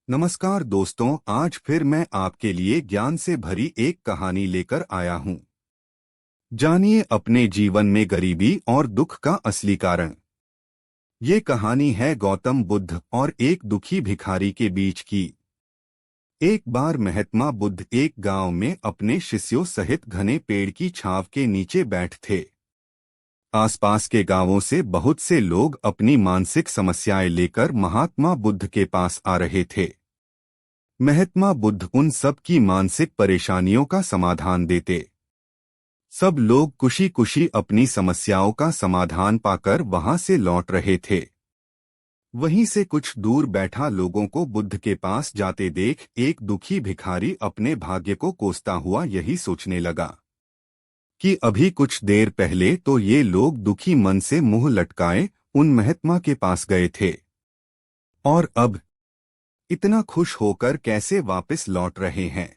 नमस्कार दोस्तों, आज फिर मैं आपके लिए ज्ञान से भरी एक कहानी लेकर आया हूं। जानिए अपने जीवन में गरीबी और दुख का असली कारण। ये कहानी है गौतम बुद्ध और एक दुखी भिखारी के बीच की। एक बार महात्मा बुद्ध एक गांव में अपने शिष्यों सहित घने पेड़ की छांव के नीचे बैठ थे। आसपास के गांवों से बहुत से लोग अपनी मानसिक समस्याएं लेकर महात्मा बुद्ध के पास आ रहे थे। महात्मा बुद्ध उन सब की मानसिक परेशानियों का समाधान देते। सब लोग खुशी खुशी अपनी समस्याओं का समाधान पाकर वहां से लौट रहे थे। वहीं से कुछ दूर बैठा लोगों को बुद्ध के पास जाते देख एक दुखी भिखारी अपने भाग्य को कोसता हुआ यही सोचने लगा कि अभी कुछ देर पहले तो ये लोग दुखी मन से मुंह लटकाए उन महात्मा के पास गए थे, और अब इतना खुश होकर कैसे वापस लौट रहे हैं।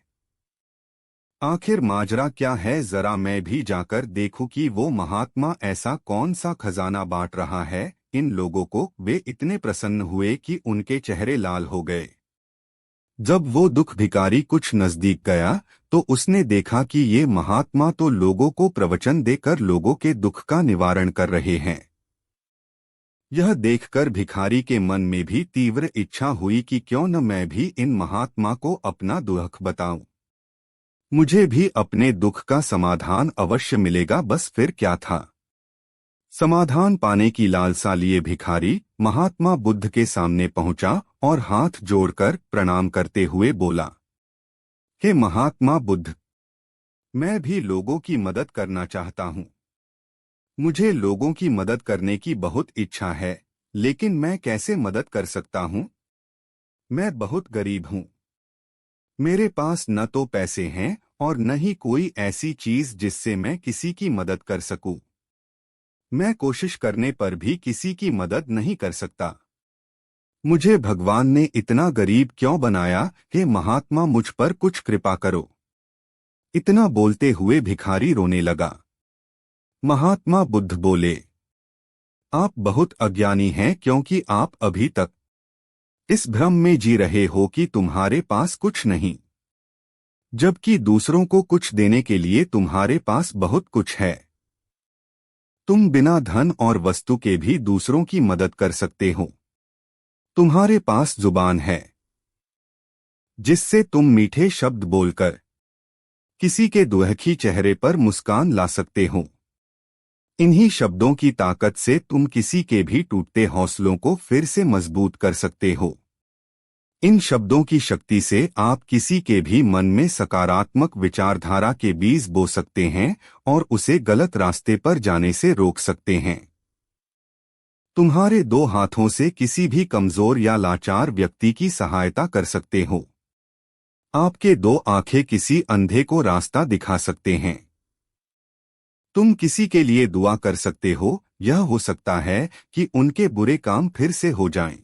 आखिर माजरा क्या है, जरा मैं भी जाकर देखूं कि वो महात्मा ऐसा कौन सा खजाना बांट रहा है इन लोगों को। वे इतने प्रसन्न हुए कि उनके चेहरे लाल हो गए। जब वो दुख भिखारी कुछ नजदीक गया तो उसने देखा कि ये महात्मा तो लोगों को प्रवचन देकर लोगों के दुख का निवारण कर रहे हैं। यह देखकर भिखारी के मन में भी तीव्र इच्छा हुई कि क्यों न मैं भी इन महात्मा को अपना दुख बताऊं। मुझे भी अपने दुख का समाधान अवश्य मिलेगा। बस फिर क्या था। समाधान पाने की लालसा लिए भिखारी महात्मा बुद्ध के सामने पहुंचा और हाथ जोड़कर प्रणाम करते हुए बोला, हे महात्मा बुद्ध, मैं भी लोगों की मदद करना चाहता हूं। मुझे लोगों की मदद करने की बहुत इच्छा है, लेकिन मैं कैसे मदद कर सकता हूं? मैं बहुत गरीब हूं। मेरे पास न तो पैसे हैं और न ही कोई ऐसी चीज जिससे मैं किसी की मदद कर सकूं। मैं कोशिश करने पर भी किसी की मदद नहीं कर सकता। मुझे भगवान ने इतना गरीब क्यों बनाया? हे महात्मा, मुझ पर कुछ कृपा करो। इतना बोलते हुए भिखारी रोने लगा। महात्मा बुद्ध बोले, आप बहुत अज्ञानी हैं, क्योंकि आप अभी तक इस भ्रम में जी रहे हो कि तुम्हारे पास कुछ नहीं, जबकि दूसरों को कुछ देने के लिए तुम्हारे पास बहुत कुछ है। तुम बिना धन और वस्तु के भी दूसरों की मदद कर सकते हो। तुम्हारे पास जुबान है जिससे तुम मीठे शब्द बोलकर किसी के दुखी चेहरे पर मुस्कान ला सकते हो। इन्हीं शब्दों की ताकत से तुम किसी के भी टूटते हौसलों को फिर से मजबूत कर सकते हो। इन शब्दों की शक्ति से आप किसी के भी मन में सकारात्मक विचारधारा के बीज बो सकते हैं और उसे गलत रास्ते पर जाने से रोक सकते हैं। तुम्हारे दो हाथों से किसी भी कमजोर या लाचार व्यक्ति की सहायता कर सकते हो। आपके दो आंखें किसी अंधे को रास्ता दिखा सकते हैं। तुम किसी के लिए दुआ कर सकते हो। यह हो सकता है कि उनके बुरे काम फिर से हो जाएं।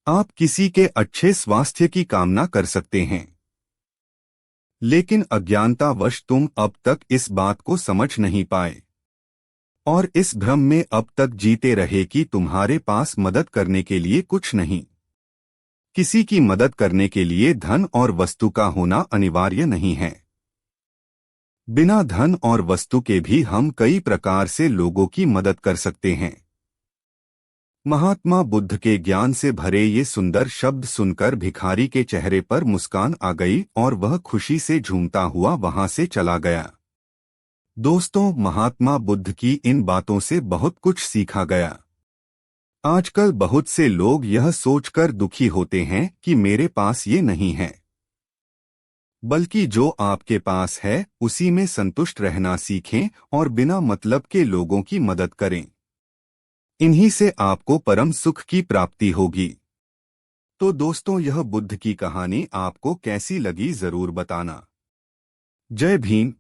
आप किसी के अच्छे स्वास्थ्य की कामना कर सकते हैं। लेकिन अज्ञानतावश तुम अब तक इस बात को समझ नहीं पाए और इस भ्रम में अब तक जीते रहे कि तुम्हारे पास मदद करने के लिए कुछ नहीं। किसी की मदद करने के लिए धन और वस्तु का होना अनिवार्य नहीं है। बिना धन और वस्तु के भी हम कई प्रकार से लोगों की मदद कर सकते हैं। महात्मा बुद्ध के ज्ञान से भरे ये सुंदर शब्द सुनकर भिखारी के चेहरे पर मुस्कान आ गई और वह खुशी से झूमता हुआ वहां से चला गया। दोस्तों, महात्मा बुद्ध की इन बातों से बहुत कुछ सीखा गया। आजकल बहुत से लोग यह सोचकर दुखी होते हैं कि मेरे पास ये नहीं है, बल्कि जो आपके पास है उसी में संतुष्ट रहना सीखें और बिना मतलब के लोगों की मदद करें। इन्हीं से आपको परम सुख की प्राप्ति होगी। तो दोस्तों, यह बुद्ध की कहानी आपको कैसी लगी जरूर बताना। जय भीम।